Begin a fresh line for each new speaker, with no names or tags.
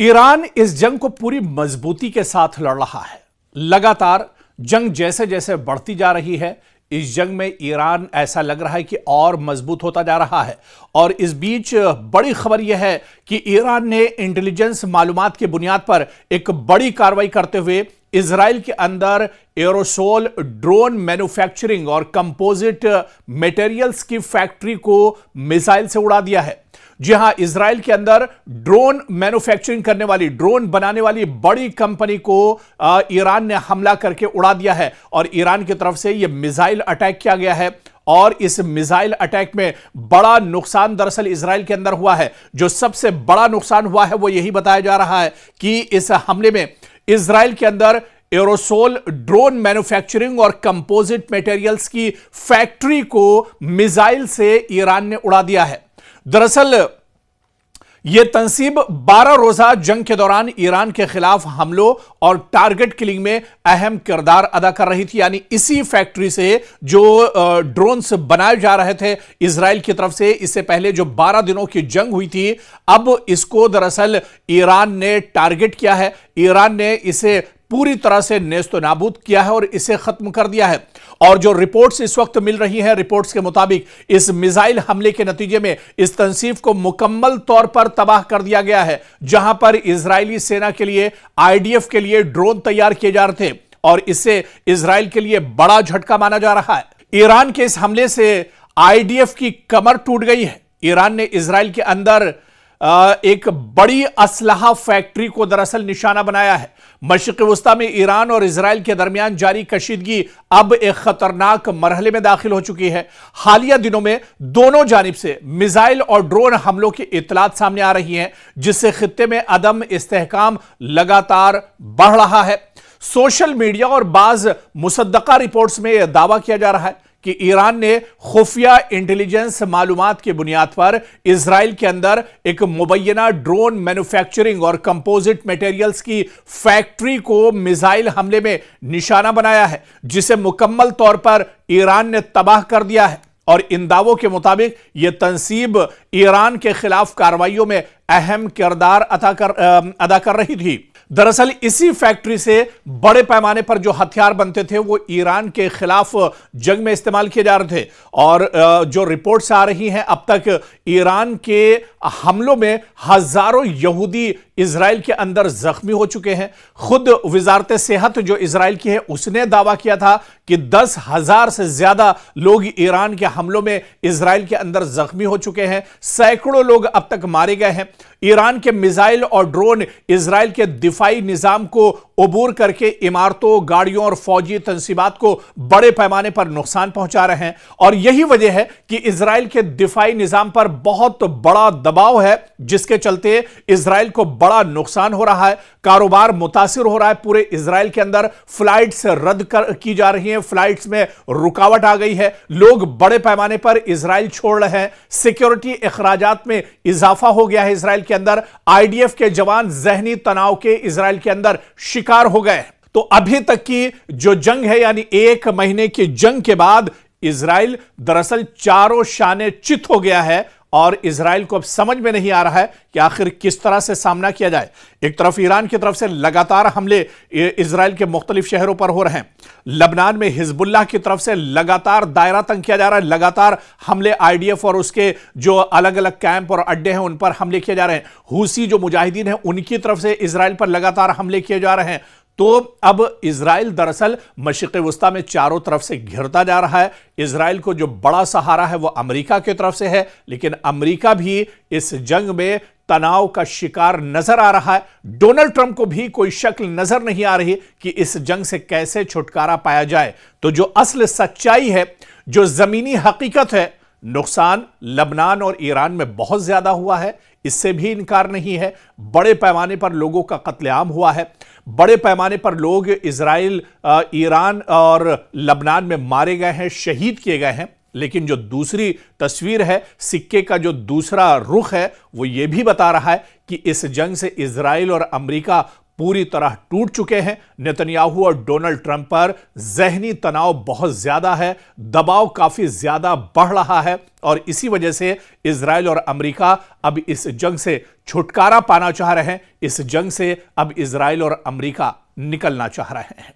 Iran इस जंग को पूरी मजबूती के साथ लड़ रहा है। लगातार जंग जैसे जैसे बढ़ती जा रही है, इस जंग में ईरान ऐसा लग रहा है कि और मजबूत होता जा रहा है। और इस बीच बड़ी खबर यह है कि ईरान ने इंटेलिजेंस मालूमात की बुनियाद पर एक बड़ी कार्रवाई करते हुए इजराइल के अंदर एरोसोल ड्रोन मैन्युफैक्चरिंग और कंपोजिट मटेरियल्स की फैक्ट्री को मिसाइल से उड़ा दिया है। जी हां, इजराइल के अंदर ड्रोन मैन्युफैक्चरिंग करने वाली, ड्रोन बनाने वाली बड़ी कंपनी को ईरान ने हमला करके उड़ा दिया है और ईरान की तरफ से यह मिसाइल अटैक किया गया है। और इस मिसाइल अटैक में बड़ा नुकसान दरअसल इजराइल के अंदर हुआ है। जो सबसे बड़ा नुकसान हुआ है वो यही बताया जा रहा है कि इस हमले में इजराइल के अंदर एरोसोल ड्रोन मैन्युफैक्चरिंग और कंपोजिट मटेरियल्स की फैक्ट्री को मिसाइल से ईरान ने उड़ा दिया है। दरअसल यह तंसीब 12 रोजा जंग के दौरान ईरान के खिलाफ हमलों और टारगेट किलिंग में अहम किरदार अदा कर रही थी। यानी इसी फैक्ट्री से जो ड्रोन्स बनाए जा रहे थे इजराइल की तरफ से, इससे पहले जो 12 दिनों की जंग हुई थी, अब इसको दरअसल ईरान ने टारगेट किया है। ईरान ने इसे पूरी तरह से नेस्तो नाबूद किया है और इसे खत्म कर दिया है। और जो रिपोर्ट्स इस वक्त मिल रही हैं, रिपोर्ट्स के मुताबिक इस मिसाइल हमले के नतीजे में इस तंसीब को मुकम्मल तौर पर तबाह कर दिया गया है। जहां पर इजरायली सेना के लिए, आईडीएफ के लिए ड्रोन तैयार किए जा रहे थे और इससे इजराइल के लिए बड़ा झटका माना जा रहा है। ईरान के इस हमले से आईडीएफ की कमर टूट गई है। ईरान ने इजराइल के अंदर एक बड़ी असलहा फैक्ट्री को दरअसल निशाना बनाया है। मशरिक़ वस्ता में ईरान और इजराइल के दरमियान जारी कशीदगी अब एक खतरनाक मरहले में दाखिल हो चुकी है। हालिया दिनों में दोनों जानिब से मिसाइल और ड्रोन हमलों की इत्तलात सामने आ रही हैं, जिससे खित्ते में अदम इस्तेहकाम लगातार बढ़ रहा है। सोशल मीडिया और बाज मुसद्दका रिपोर्ट्स में यह दावा किया जा रहा है कि ईरान ने खुफिया इंटेलिजेंस मालूमात की बुनियाद पर इजराइल के अंदर एक मुबैना ड्रोन मैन्युफैक्चरिंग और कंपोजिट मटेरियल्स की फैक्ट्री को मिसाइल हमले में निशाना बनाया है, जिसे मुकम्मल तौर पर ईरान ने तबाह कर दिया है। और इन दावों के मुताबिक यह तंसीब ईरान के खिलाफ कार्रवाइयों में अहम किरदार अदा कर रही थी। दरअसल इसी फैक्ट्री से बड़े पैमाने पर जो हथियार बनते थे वो ईरान के खिलाफ जंग में इस्तेमाल किए जा रहे थे। और जो रिपोर्ट्स आ रही हैं, अब तक ईरान के हमलों में हजारों यहूदी इजराइल के अंदर जख्मी हो चुके हैं। खुद वजारत सेहत जो इजराइल की है, उसने दावा किया था कि 10,000 से ज्यादा लोग ईरान के हमलों में इजराइल के अंदर जख्मी हो चुके हैं। सैकड़ों लोग अब तक मारे गए हैं। ईरान के मिसाइल और ड्रोन इजराइल के दिफाई निजाम को अबूर करके इमारतों, गाड़ियों और फौजी तंसीबात को बड़े पैमाने पर नुकसान पहुंचा रहे हैं। और यही वजह है कि इजराइल के दिफाई निजाम पर बहुत बड़ा दबाव है, जिसके चलते इजराइल को बड़ा नुकसान हो रहा है, कारोबार मुतासिर हो रहा है। पूरे इजराइल के अंदर फ्लाइट्स रद्द की जा रही हैं, फ्लाइट्स में रुकावट आ गई है, लोग बड़े पैमाने पर इजराइल छोड़ रहे हैं। सिक्योरिटी अखराजात में इजाफा हो गया है इजराइल के अंदर। आईडीएफ के जवान जहनी तनाव के इजराइल के अंदर शिकार हो गए। तो अभी तक की जो जंग है, यानी 1 महीने की जंग के बाद इजराइल दरअसल चारों शाने चित हो गया है और इजराइल को अब समझ में नहीं आ रहा है कि आखिर किस तरह से सामना किया जाए। एक तरफ ईरान की तरफ से लगातार हमले इजराइल के मुख्तलिफ शहरों पर हो रहे हैं। लबनान में हिजबुल्लाह की तरफ से लगातार दायरा तंग किया जा रहा है। लगातार हमले आईडीएफ और उसके जो अलग अलग कैंप और अड्डे हैं उन पर हमले किए जा रहे हैं। हूसी जो मुजाहिदीन हैं, उनकी तरफ से इजराइल पर लगातार हमले किए जा रहे हैं। तो अब इजराइल दरअसल मशरिक़ वस्ता में चारों तरफ से घिरता जा रहा है। इजराइल को जो बड़ा सहारा है वो अमेरिका की तरफ से है, लेकिन अमेरिका भी इस जंग में तनाव का शिकार नजर आ रहा है। डोनाल्ड ट्रंप को भी कोई शक्ल नजर नहीं आ रही कि इस जंग से कैसे छुटकारा पाया जाए। तो जो असल सच्चाई है, जो जमीनी हकीकत है, नुकसान लबनान और ईरान में बहुत ज्यादा हुआ है, इससे भी इनकार नहीं है। बड़े पैमाने पर लोगों का कत्लेआम हुआ है। बड़े पैमाने पर लोग इजराइल, ईरान और लबनान में मारे गए हैं, शहीद किए गए हैं। लेकिन जो दूसरी तस्वीर है, सिक्के का जो दूसरा रुख है, वो ये भी बता रहा है कि इस जंग से इजराइल और अमेरिका पूरी तरह टूट चुके हैं। नेतन्याहू और डोनाल्ड ट्रंप पर ज़हनी तनाव बहुत ज्यादा है, दबाव काफी ज्यादा बढ़ रहा है और इसी वजह से इजराइल और अमेरिका अब इस जंग से छुटकारा पाना चाह रहे हैं। इस जंग से अब इजराइल और अमेरिका निकलना चाह रहे हैं।